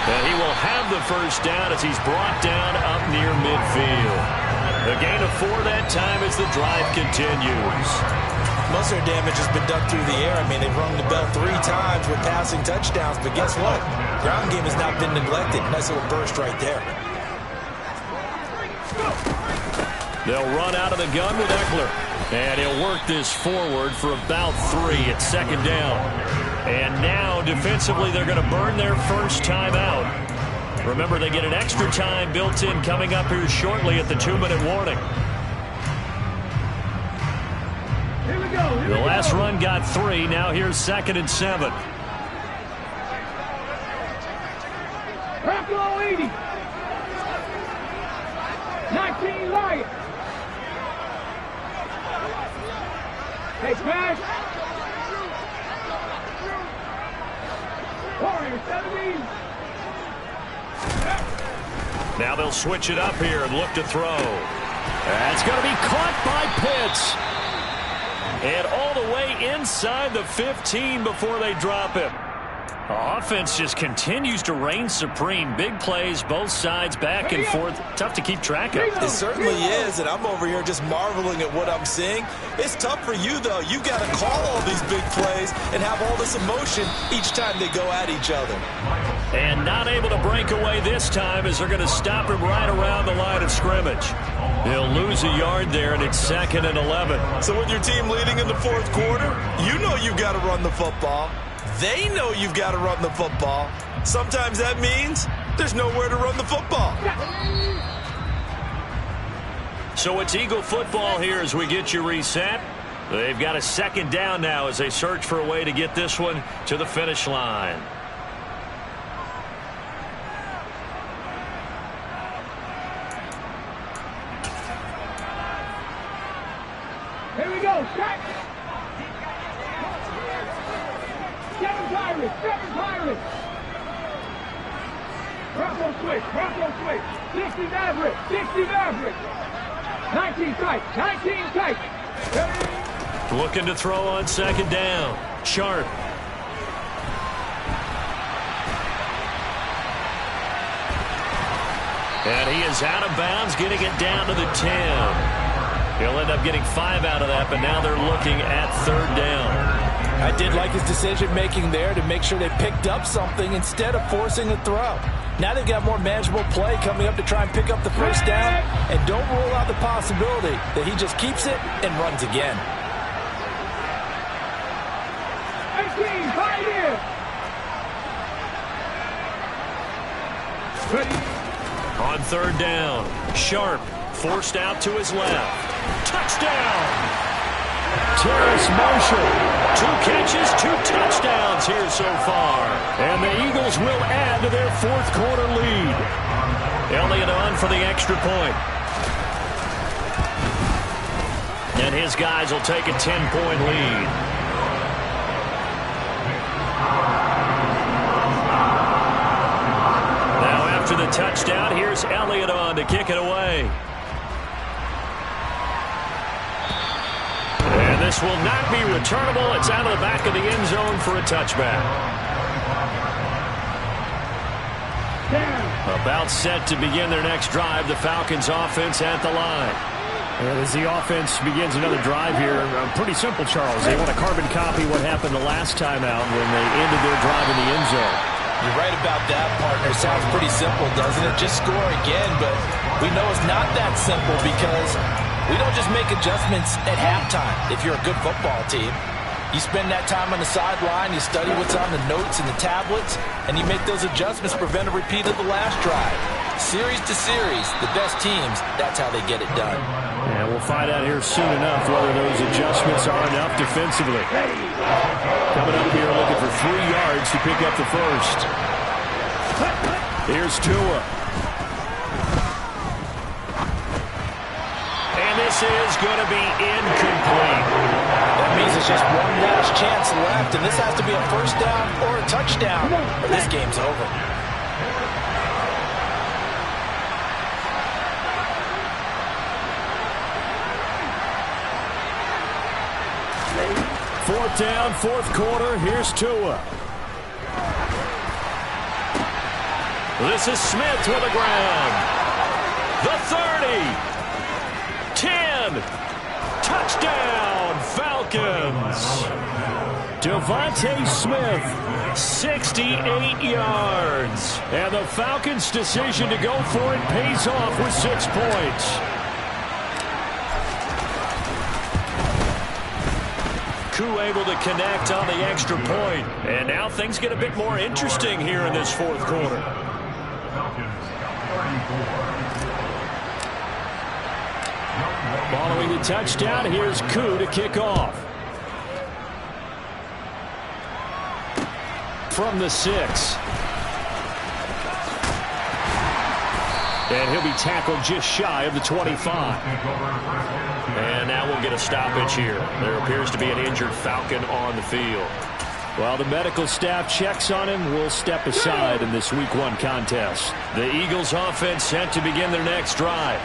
And he will have the first down as he's brought down up near midfield. A gain of 4 that time as the drive continues. Most of their damage has been done through the air. I mean, they've rung the bell 3 times with passing touchdowns, but guess what? Ground game has not been neglected. Nice little burst right there. They'll run out of the gun with Eckler. And he'll work this forward for about 3 at 2nd down. And now, defensively, they're going to burn their first time out. Remember, they get an extra time built in coming up here shortly at the 2-minute warning. The last run got 3. Now here's 2nd and 7. Buffalo 80. 19 Lions. Hey, pass. Warriors 17. Now they'll switch it up here and look to throw. That's going to be caught by Pitts. And all the way inside the 15 before they drop him. Offense just continues to reign supreme. Big plays, both sides, back and forth. Tough to keep track of. It certainly is, and I'm over here just marveling at what I'm seeing. It's tough for you, though. You've got to call all these big plays and have all this emotion each time they go at each other. And not able to break away this time as they're going to stop him right around the line of scrimmage. He'll lose a yard there, and it's 2nd and 11. So with your team leading in the fourth quarter, you know you've got to run the football. They know you've got to run the football. Sometimes that means there's nowhere to run the football. So it's Eagle football here as we get you reset. They've got a 2nd down now as they search for a way to get this one to the finish line. Here we go, shot. 7 Pirates, 7 Pirates. Bronco switch. 60 Maverick, 60 Maverick. 19 tight. Looking to throw on 2nd down. Sharp. And he is out of bounds, getting it down to the 10. He'll end up getting 5 out of that, but now they're looking at 3rd down. I did like his decision-making there to make sure they picked up something instead of forcing a throw. Now they've got more manageable play coming up to try and pick up the first down, and don't rule out the possibility that he just keeps it and runs again. 18, Pioneer. On 3rd down, Sharp forced out to his left. Touchdown! Terrace Marshall. 2 catches, 2 touchdowns here so far. And the Eagles will add to their fourth quarter lead. Elliott on for the extra point. And his guys will take a 10-point lead. Now after the touchdown, here's Elliott on to kick it away. And this will not be returnable. It's out of the back of the end zone for a touchback. About set to begin their next drive. The Falcons offense at the line. And as the offense begins another drive here, pretty simple, Charles. They want to carbon copy what happened the last time out when they ended their drive in the end zone. You're right about that, partner. Sounds pretty simple, doesn't it? Just score again, but we know it's not that simple because we don't just make adjustments at halftime if you're a good football team. You spend that time on the sideline, you study what's on the notes and the tablets, and you make those adjustments to prevent a repeat of the last drive. Series to series, the best teams, that's how they get it done. And we'll find out here soon enough whether those adjustments are enough defensively. Coming up here looking for 3 yards to pick up the first. Here's Tua. And this is going to be incomplete. That means it's just one last chance left, and this has to be a first down or a touchdown, or this game's over. Fourth down, fourth quarter. Here's Tua. This is Smith with the ground. The 30. 10. Touchdown, Falcons. Devontae Smith, 68 yards. And the Falcons' decision to go for it pays off with 6 points. Koo able to connect on the extra point. And now things get a bit more interesting here in this fourth quarter. Following the touchdown, here's Koo to kick off. From the 6. And he'll be tackled just shy of the 25. And now we'll get a stoppage here. There appears to be an injured Falcon on the field. While the medical staff checks on him, we'll step aside in this Week 1 contest. The Eagles offense set to begin their next drive.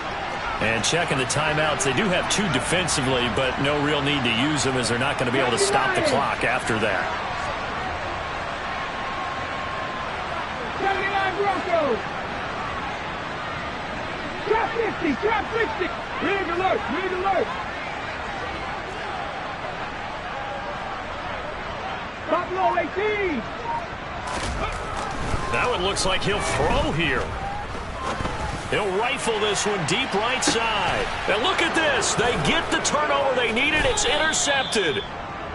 And checking the timeouts, they do have 2 defensively, but no real need to use them as they're not going to be able to stop the clock after that. 79 Broncos. Trap 50, trap 60. Rig alert, rig alert. Buffalo 18. Now it looks like he'll throw here. He'll rifle this one deep right side. And look at this. They get the turnover they needed. It's intercepted.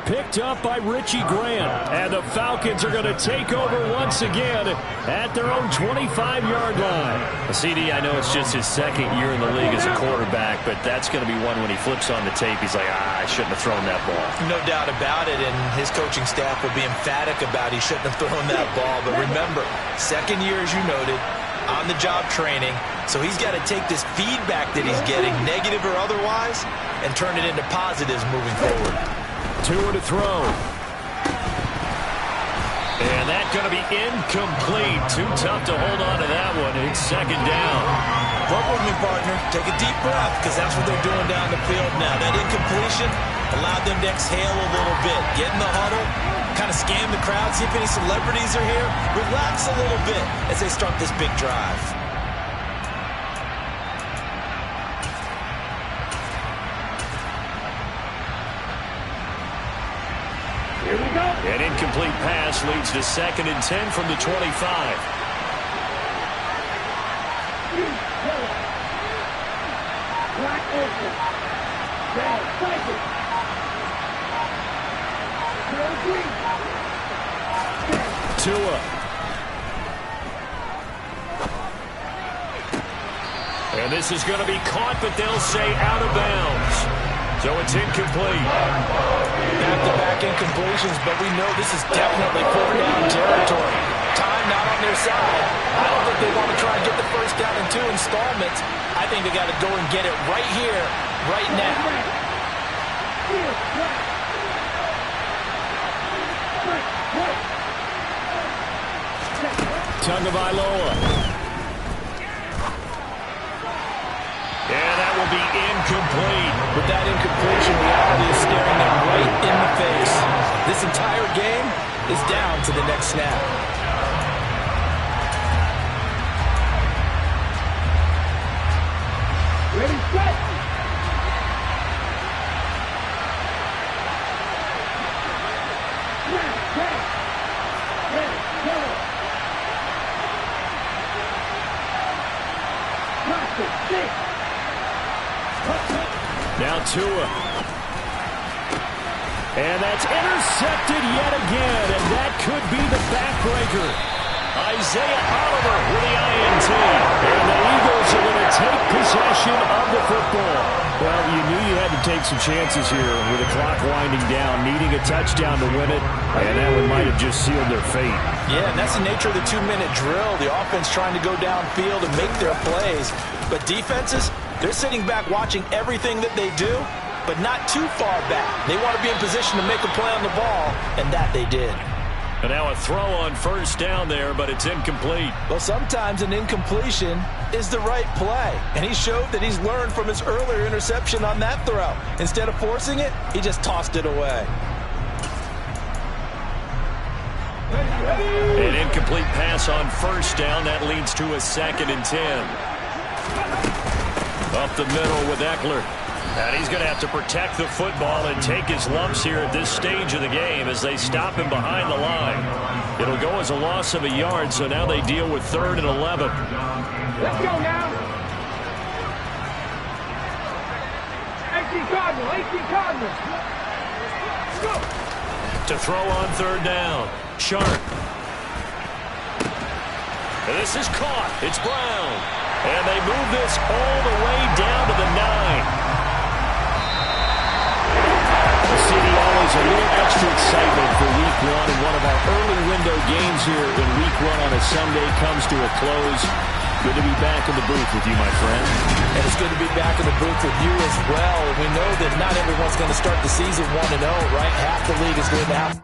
Picked up by Richie Grant. And the Falcons are going to take over once again at their own 25-yard line. CD, I know it's just his second year in the league as a quarterback, but that's going to be one when he flips on the tape. He's like, I shouldn't have thrown that ball. No doubt about it, and his coaching staff will be emphatic about he shouldn't have thrown that ball. But remember, second year, as you noted, on-the-job training, so he's got to take this feedback that he's getting, negative or otherwise, and turn it into positives moving forward. Tua to throw. And that's going to be incomplete. Too tough to hold on to that one. It's second down. Work with me, partner. Take a deep breath, because that's what they're doing down the field now. That incompletion allowed them to exhale a little bit. Get in the huddle, kind of scan the crowd, see if any celebrities are here. Relax a little bit as they start this big drive. Here we go. An incomplete pass leads to 2nd and 10 from the 25. Black open. Red, cycle. Tua. And this is going to be caught, but they'll say out of bounds. So it's incomplete. Back-to-back incompletions, but we know this is definitely 4th down territory. Time not on their side. I don't think they want to try and get the first down in 2 installments. I think they got to go and get it right here, right now. Tagovailoa. And that will be incomplete. With that incompletion, reality is staring them right in the face. This entire game is down to the next snap. Ready, set. Now Tua. And that's intercepted yet again, and that could be the backbreaker. Isaiah Oliver with the INT. And the Eagles are going to take possession of the football. Well, you knew you had to take some chances here with the clock winding down, needing a touchdown to win it, and that one might have just sealed their fate. Yeah, and that's the nature of the 2-minute drill. The offense trying to go downfield and make their plays. But defenses, they're sitting back watching everything that they do, but not too far back. They want to be in position to make a play on the ball, and that they did. And now a throw on first down there, but it's incomplete. Well, sometimes an incompletion is the right play. And he showed that he's learned from his earlier interception on that throw. Instead of forcing it, he just tossed it away. An incomplete pass on first down. That leads to a 2nd and 10. Up the middle with Eckler. And he's going to have to protect the football and take his lumps here at this stage of the game as they stop him behind the line. It'll go as a loss of a yard, so now they deal with 3rd and 11. Let's go now. 18 Cardinals. Let's go. To throw on 3rd down. Sharp. And this is caught. It's Brown. And they move this all the way down to the 9. City always a little extra excitement for week 1, and one of our early window games here in week 1 on a Sunday comes to a close. Good to be back in the booth with you, my friend. And it's good to be back in the booth with you as well. We know that not everyone's going to start the season 1-0, right? Half the league is going to have.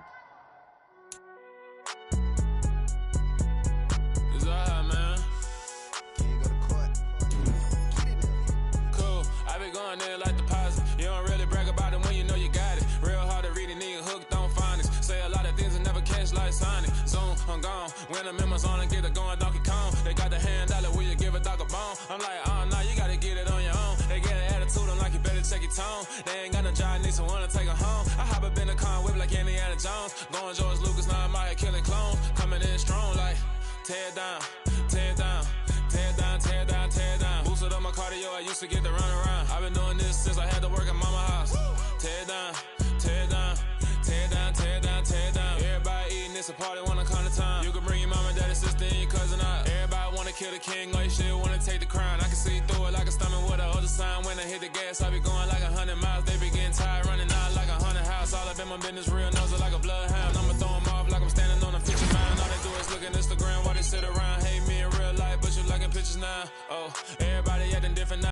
I'm gone. When I'm in my zone and get it going, Donkey Kong. They got the hand dollar, will you give a dog a bone? I'm like, oh, no, you gotta get it on your own. They get an attitude, I'm like, you better check your tone. They ain't got no job, need someone to take her home. I hop up in the car, whip like Indiana Jones. Going George Lucas, now I'm out here killing clones. Coming in strong, like, tear down, tear down, tear down, tear down, tear down. Boosted up my cardio, I used to get to run around. I've been doing this since I had to work at mama house. Tear down, tear down, tear down, tear down, tear down. Everybody eating, it's a party, wanna come to time. You can bring your mom and daddy, sister, and your cousin out. Everybody wanna kill the king, or you shit wanna take the crown. I can see through it like a stomach with a other sign. When I hit the gas, I be going like 100 miles. They be getting tired, running out like 100 house. All up in my business, real nose like a bloodhound. I'ma throw them off like I'm standing on a picture mound. All they do is look at Instagram while they sit around. Hate me in real life, but you liking pictures now. Oh, everybody